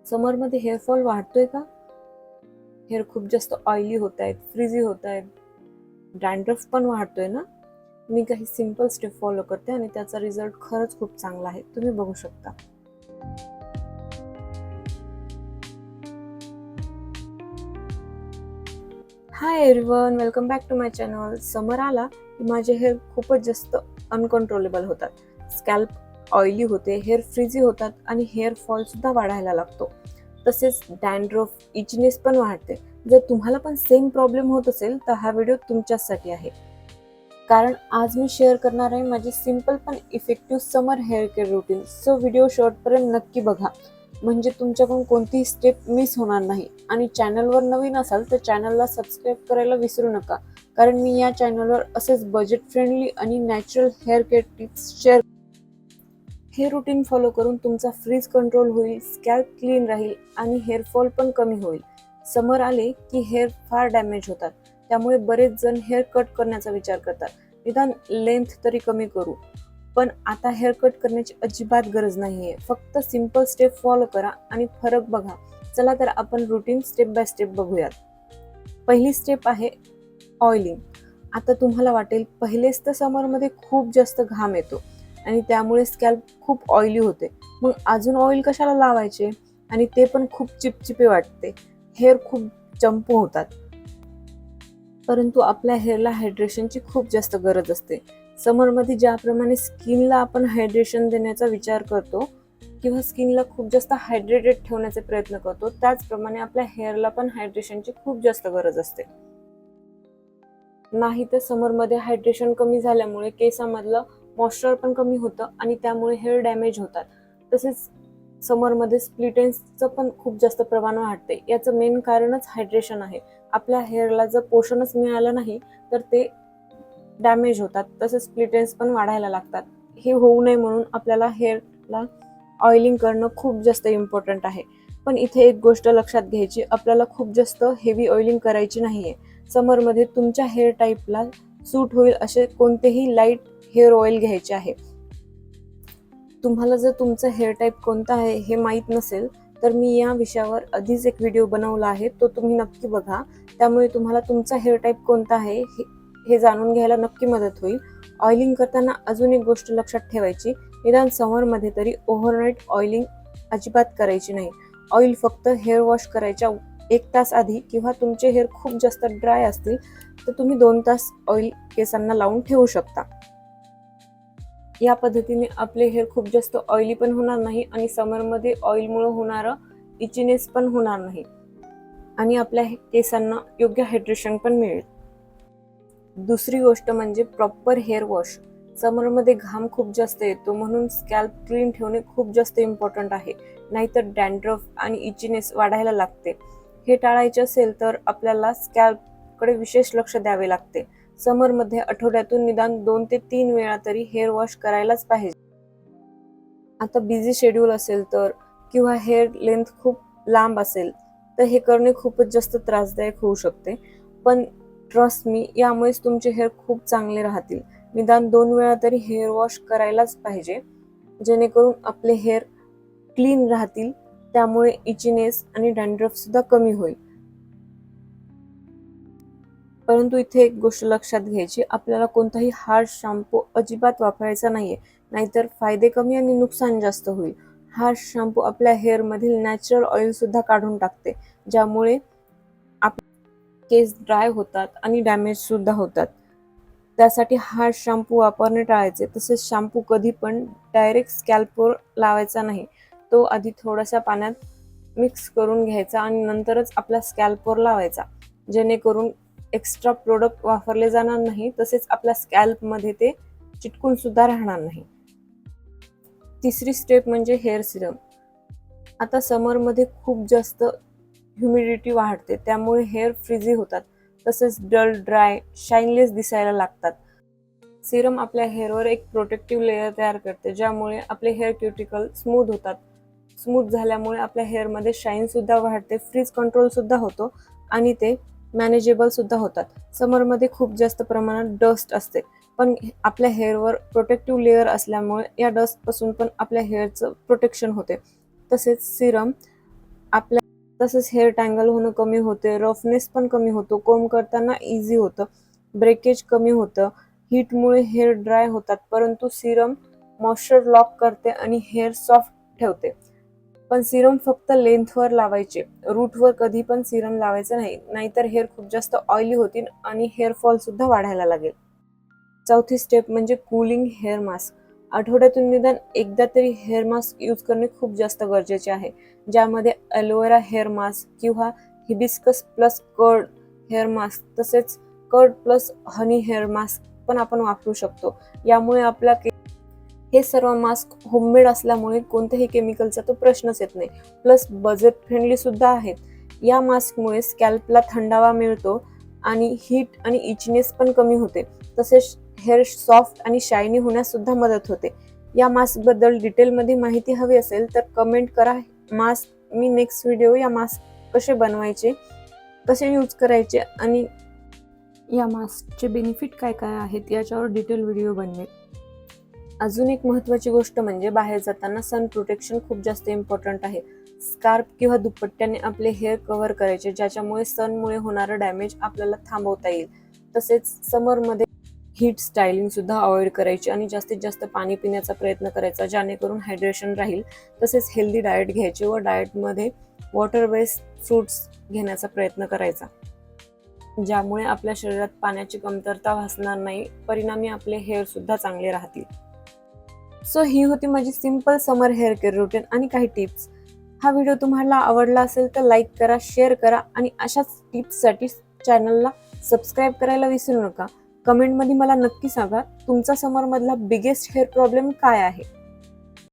समरमध्ये hair fall वाढतोय का? Hair खूप जास्त ऑइली होत आहेत, फ्रीझी होत आहेत, डॅन्ड्रफ पण वाढतोय ना? मी काही सिंपल स्टेप फॉलो करते आणि त्याचा रिझल्ट खरंच खूप चांगला आहे, तुम्ही बघू शकता. Hi everyone, welcome back to my channel. Summer आला की माझे हेअर खूपच जास्त अनकंट्रोलेबल होतात. स्कॅल्प ऑइली होते, हेअर फ्रीझी होतात आणि हेअर फॉल सुद्धा वाढायला लागतो. तसेच डॅन्ड्रफ, इचनेस पण वाढते. जर तुम्हाला पण सेम प्रॉब्लेम होत असेल तर हा व्हिडिओ तुमच्यासाठी आहे. कारण आज मी शेअर करणार आहे माझे सिंपल पण effective summer hair care routine. So video शेवटपर्यंत नक्की बघा, म्हणजे तुमच्याकडून कोणतीही स्टेप मिस होणार नाही. आणि चॅनलवर नवीन असाल तर चॅनलला सबस्क्राईब करायला विसरू नका, कारण मी या चॅनलवर असेच बजेट फ्रेंडली आणि natural hair care tips share. हे रुटीन फॉलो करून तुमचा फ्रीज कंट्रोल होईल, स्कॅल्प क्लीन राहील आणि हेअरफॉल पण कमी होईल. समर आले की हेअर फार डॅमेज होतात, त्यामुळे बरेच जण हेअर कट करण्याचा विचार करतात. निदान लेंथ तरी कमी करू. पण आता हेअर कट करण्याची अजिबात गरज नाहीये. फक्त सिंपल स्टेप फॉलो करा आणि फरक बघा. चला तर आपण रुटीन स्टेप बाय स्टेप बघूयात. पहिली स्टेप आहे ऑइलिंग. आता तुम्हाला वाटेल, पहिलेच तर समरमध्ये खूप जास्त घाम येतो आणि त्यामुळे स्कॅल्प खूप ऑइली होते, मग अजून ऑइल कशाला लावायचे, आणि ते पण खूप चिपचिपे वाटते, हेअर खूप चंपू होतात. परंतु आपल्या हेअरला हायड्रेशनची खूप जास्त गरज असते. समरमध्ये ज्याप्रमाणे स्किनला आपण हायड्रेशन देण्याचा विचार करतो किंवा स्किनला खूप जास्त हायड्रेटेड ठेवण्याचे प्रयत्न करतो, त्याचप्रमाणे आपल्या हेअरला पण हायड्रेशनची खूप जास्त गरज असते. नाही तर समरमध्ये हायड्रेशन कमी झाल्यामुळे केसामधलं मॉइश्चर पण कमी होतं आणि त्यामुळे हेअर डॅमेज होतात. तसेच समरमध्ये स्प्लिट एंड्सचं पण खूप जास्त प्रमाण वाढते. याचं मेन कारणच हायड्रेशन आहे. आपल्या हेअरला जर पोषणच मिळालं नाही तर ते डॅमेज होतात. तसेच स्प्लिट एंड्स पण वाढायला लागतात. हे होऊ नये म्हणून आपल्याला हेअरला ऑइलिंग करणं खूप जास्त इम्पॉर्टंट आहे. पण इथे एक गोष्ट लक्षात घ्यायची, आपल्याला खूप जास्त हेवी ऑइलिंग करायची नाहीये. समरमध्ये तुमच्या हेअर टाईपला सूट होईल असे कोणतेही लाईट हेअर ऑइल घ्यायचे आहे. तुम्हाला जर तुमचं हेअर टाईप कोणता आहे हे माहीत नसेल तर मी या विषयावर आधीच एक व्हिडिओ बनवला आहे, तो तुम्ही नक्की बघा. त्यामुळे तुम्हाला तुमचा हेअर टाईप कोणता आहे हे जाणून घ्यायला नक्की मदत होईल. ऑइलिंग करताना अजून एक गोष्ट लक्षात ठेवायची, निदान समरमध्ये तरी ओव्हरनाईट ऑइलिंग अजिबात करायची नाही. ऑइल फक्त हेअर वॉश करायच्या 1 तास आधी, किंवा तुमचे हेअर खूप जास्त ड्राय असतील तर तुम्ही 2 तास ऑइल केसांना लावून ठेवू शकता. या पद्धतीने आपले हेअर खूप जास्त ऑइली पण होणार नाही आणि समरमध्ये ऑइलमुळे होणारं इचीनेस पण होणार नाही आणि आपल्या केसांना योग्य हायड्रेशन पण मिळेल. दुसरी गोष्ट म्हणजे प्रॉपर हेअर वॉश. समरमध्ये घाम खूप जास्त येतो, म्हणून स्कॅल्प क्लीन ठेवणे खूप जास्त इम्पॉर्टंट आहे, नाहीतर डॅन्ड्रफ आणि इचीनेस वाढायला लागते. हे टाळायचे असेल तर आपल्याला स्कॅल्पकडे विशेष लक्ष द्यावे लागते. समरमध्ये आठवड्यातून निदान 2 ते 3 वेळा तरी हेअर वॉश करायलाच पाहिजे. आता बिझी शेड्यूल असेल तर, किंवा हेअर लेंथ खूप लांब असेल तर हे करणे खूपच जास्त त्रासदायक होऊ शकते. पण ट्रस्ट मी, यामुळेच तुमचे हेअर खूप चांगले राहतील. निदान 2 वेळा तरी हेअर वॉश करायलाच पाहिजे, जेणेकरून आपले हेअर क्लीन राहतील. त्यामुळे इचीनेस आणि डॅन्ड्रफ सुद्धा कमी होईल. परंतु इथे एक गोष्ट लक्षात घ्यायची, आपल्याला कोणताही हार्श शॅम्पू अजिबात वापरायचा नाहीये, नाहीतर फायदे कमी आणि नुकसान जास्त होईल. हार्श शॅम्पू आपल्या हेअरमधील नॅचरल ऑइल सुद्धा काढून टाकते, ज्यामुळे आपले केस ड्राय होतात आणि डॅमेज सुद्धा होतात. त्यासाठी हार्श शॅम्पू वापरणे टाळायचे. तसेच शॅम्पू कधी पण डायरेक्ट स्कॅल्पवर लावायचा नाही. तो आधी थोड्याशा पाण्यात मिक्स करून घ्यायचा आणि नंतरच आपल्या स्कॅल्पवर लावायचा, जेणेकरून एक्स्ट्रा प्रोडक्ट वापरले जाणार नाही, तसेच आपल्या स्कॅल्पमध्ये ते चिटकून सुद्धा राहणार नाही. तिसरी स्टेप म्हणजे हेअर सिरम. आता समरमध्ये खूप जास्त ह्युमिडिटी वाढते, त्यामुळे हेअर फ्रीझी होतात, तसेच डल, ड्राय, शाईनलेस दिसायला लागतात. सिरम आपल्या हेअरवर एक प्रोटेक्टिव्ह लेयर तयार करते, ज्यामुळे आपले हेअर क्युटिकल स्मूथ होतात. स्मूथ झाल्यामुळे आपल्या हेअरमध्ये शाईन सुद्धा वाढते, फ्रीज कंट्रोल सुद्धा होतो आणि ते मॅनेजेबल सुद्धा होतात. समरमध्ये खूप जास्त प्रमाणात डस्ट असते, पण आपल्या हेअरवर प्रोटेक्टिव्ह लेयर असल्यामुळे या डस्टपासून पण आपल्या हेअरचं प्रोटेक्शन होते. तसेच सिरम आपल्या तसंच हेअर टँगल होणं कमी होते, रफनेस पण कमी होतो, कोंब करताना इझी होतं, ब्रेकेज कमी होतं. हीटमुळे हेअर ड्राय होतात, परंतु सिरम मॉइश्चर लॉक करते आणि हेअर सॉफ्ट ठेवते. पण सिरम फक्त लेंथवर लावायचे, रूटवर कधी पण सिरम लावायचं नाही, नाहीतर हेअर खूप जास्त ऑइली होतील आणि हेअर फॉल सुद्धा वाढायला लागेल. चौथी स्टेप म्हणजे कूलिंग हेअर मास्क. आठवड्यातून निदान एकदा तरी हेअर मास्क यूज करणे खूप जास्त गरजेचे आहे, ज्यामध्ये ॲलोवेरा हेअर मास्क किंवा hibiscus plus curd hair mask तसेच curd plus honey hair mask पण आपण वापरू शकतो. यामुळे आपल्या हे सर्व मास्क होममेड असल्यामुळे कोणत्याही केमिकलचा तो प्रश्नच येत नाही, प्लस बजेट फ्रेंडली सुद्धा आहेत. या मास्कमुळे स्कॅल्पला थंडावा मिळतो आणि हीट आणि इचनेस पण कमी होते, तसेच हेअर सॉफ्ट आणि शायनी होण्यास सुद्धा मदत होते. या मास्कबद्दल डिटेलमध्ये माहिती हवी असेल तर कमेंट करा. मी नेक्स्ट व्हिडिओ या मास्क कसे बनवायचे, कसे यूज करायचे आणि या मास्कचे बेनिफिट काय काय आहेत याच्यावर डिटेल व्हिडिओ बनवेल. अजून एक महत्त्वाची गोष्ट म्हणजे बाहेर जाताना सन प्रोटेक्शन खूप जास्त इम्पॉर्टंट आहे. स्कार्फ किंवा दुपट्ट्याने आपले हेअर कव्हर करायचे, ज्याच्यामुळे सनमुळे होणारं डॅमेज आपल्याला थांबवता येईल. तसेच समरमध्ये हीट स्टायलिंग सुद्धा अवॉइड करायची आणि जास्तीत जास्त पाणी पिण्याचा प्रयत्न करायचा, जेणेकरून हायड्रेशन राहील. तसेच हेल्दी डाएट घ्यायचे व डाएटमध्ये वॉटर बेस्ड फ्रूट्स घेण्याचा प्रयत्न करायचा, ज्यामुळे आपल्या शरीरात पाण्याची कमतरता भासणार नाही, परिणामी आपले हेअर सुद्धा चांगले राहतील. सो ही होती माझी सिंपल समर हेअर केअर रुटीन आणि काही टिप्स. हा व्हिडिओ तुम्हाला आवडला असेल तर लाईक करा, शेअर करा आणि अशाच टिप्ससाठी चॅनलला सबस्क्राईब करायला विसरू नका. कमेंटमध्ये मला नक्की सांगा तुमचा समरमधला बिगेस्ट हेअर प्रॉब्लेम काय आहे.